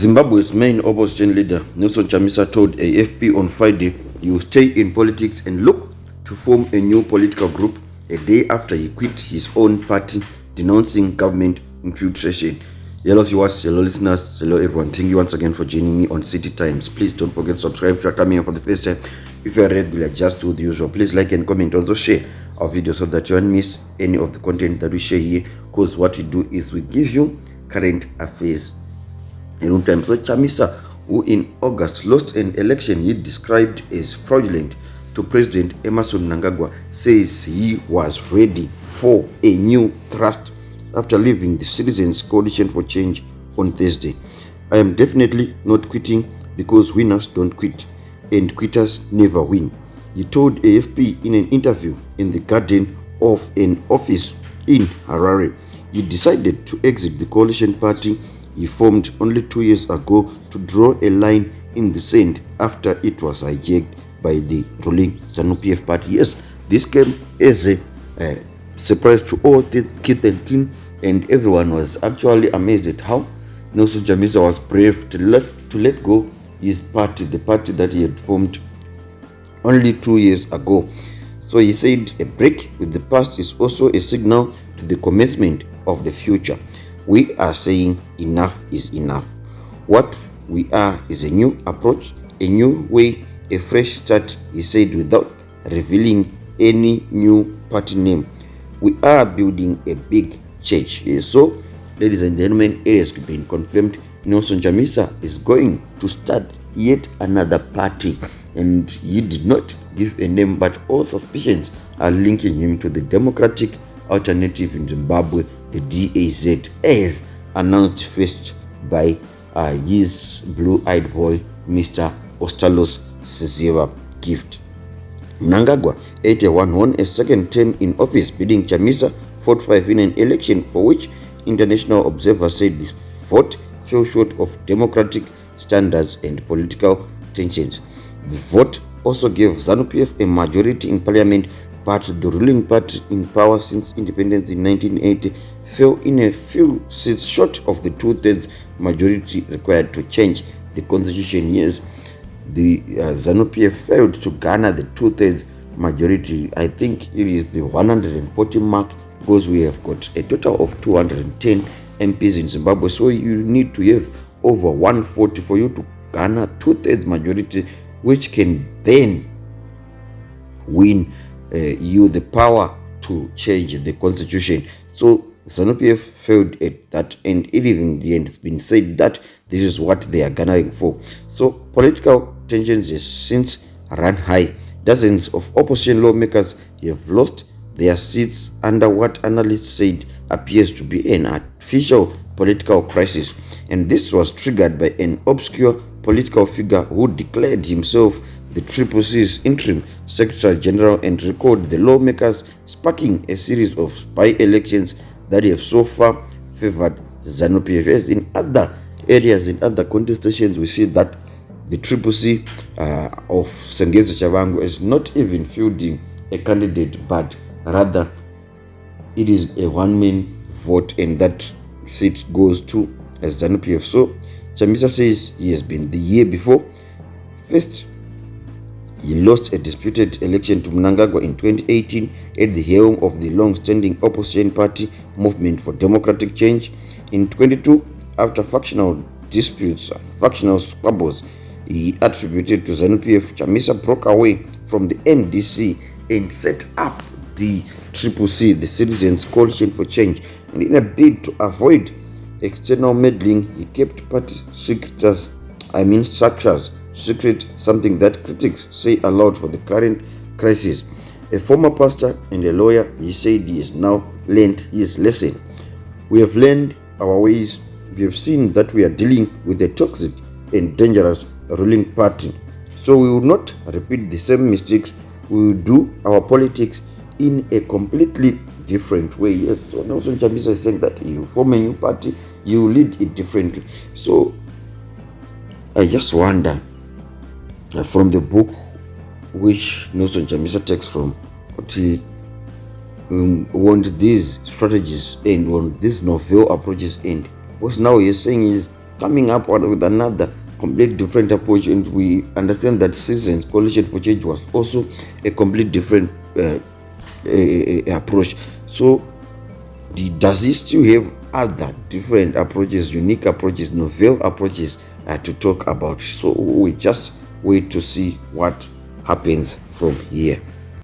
Zimbabwe's main opposition leader, Nelson Chamisa, told AFP on Friday he will stay in politics and look to form a new political group a day after he quit his own party, denouncing government infiltration. Hello viewers, hello listeners, hello everyone. Thank you once again for joining me on City Times. Please don't forget to subscribe if you are coming here for the first time. If you are regular, just do the usual. Please like and comment. Also share our video so that you won't miss any of the content that we share here, because what we do is we give you current affairs in real time. So Chamisa, who in August lost an election he described as fraudulent to President Emerson Mnangagwa, says he was ready for a new thrust after leaving the Citizens Coalition for Change on Thursday. I am definitely not quitting because winners don't quit and quitters never win, he told AFP in an interview in the garden of an office in Harare. He decided to exit the coalition party he formed only 2 years ago to draw a line in the sand after it was hijacked by the ruling ZANU-PF party. Yes, this came as a surprise to all the kith and kin, and everyone was actually amazed at how Nelson Chamisa was brave to let go his party, the party that he had formed only 2 years ago. So he said a break with the past is also a signal to the commencement of the future. We are saying enough is enough. What we are is a new approach, a new way, a fresh start, he said without revealing any new party name. We are building a big church. So, ladies and gentlemen, it has been confirmed Nelson Chamisa is going to start yet another party, and he did not give a name, but all suspicions are linking him to the Democratic Alternative in Zimbabwe, the DAZ, as announced first by his blue-eyed boy, Mr. Ostalos Siziva Gift. Mnangagwa, 81, won a second term in office, beating Chamisa 45 in an election for which international observers said the vote fell short of democratic standards and political tensions. The vote also gave ZANU-PF a majority in parliament, but the ruling party, in power since independence in 1980, fell in a few seats short of the two-thirds majority required to change the constitution. Yes, the ZANU-PF failed to garner the two-thirds majority. I think it is the 140 mark, because we have got a total of 210 MPs in Zimbabwe. So you need to have over 140 for you to garner two-thirds majority, which can then win you the power to change the constitution. So ZANU-PF failed at that, and it even in the end has been said that this is what they are garnering for. So political tensions has since run high. Dozens of opposition lawmakers have lost their seats under what analysts said appears to be an artificial political crisis, and this was triggered by an obscure political figure who declared himself the Triple C's interim Secretary General and recalled the lawmakers, sparking a series of by-elections that have so far favored ZANU-PF. In other areas, in other contestations, we see that the Triple C of Sengezo Chavango is not even fielding a candidate, but rather it is a one-man vote, and that seat goes to ZANU-PF. So Chamisa says he has been the year before. First, he lost a disputed election to Mnangagwa in 2018 at the helm of the long-standing opposition party Movement for Democratic Change. In 2022, after factional disputes and factional squabbles he attributed to ZANU-PF, Chamisa broke away from the MDC and set up the Triple C, the Citizens Coalition for Change. And in a bid to avoid external meddling, he kept party structures secret, something that critics say allowed for the current crisis. A former pastor and a lawyer, he said he has now learned his lesson. We have learned our ways. We have seen that we are dealing with a toxic and dangerous ruling party. So we will not repeat the same mistakes. We will do our politics in a completely different way. Yes, so Nelson Chamisa is saying that you form a new party, you lead it differently. So I just wonder, from the book which Nelson Chamisa takes from, what he want these strategies and want these novel approaches end. Because now he's saying he's coming up with another complete different approach, and we understand that Citizens Coalition for Change was also a complete different approach. So does he still have other different approaches, unique approaches, novel approaches to talk about? So we just wait to see what happens from here.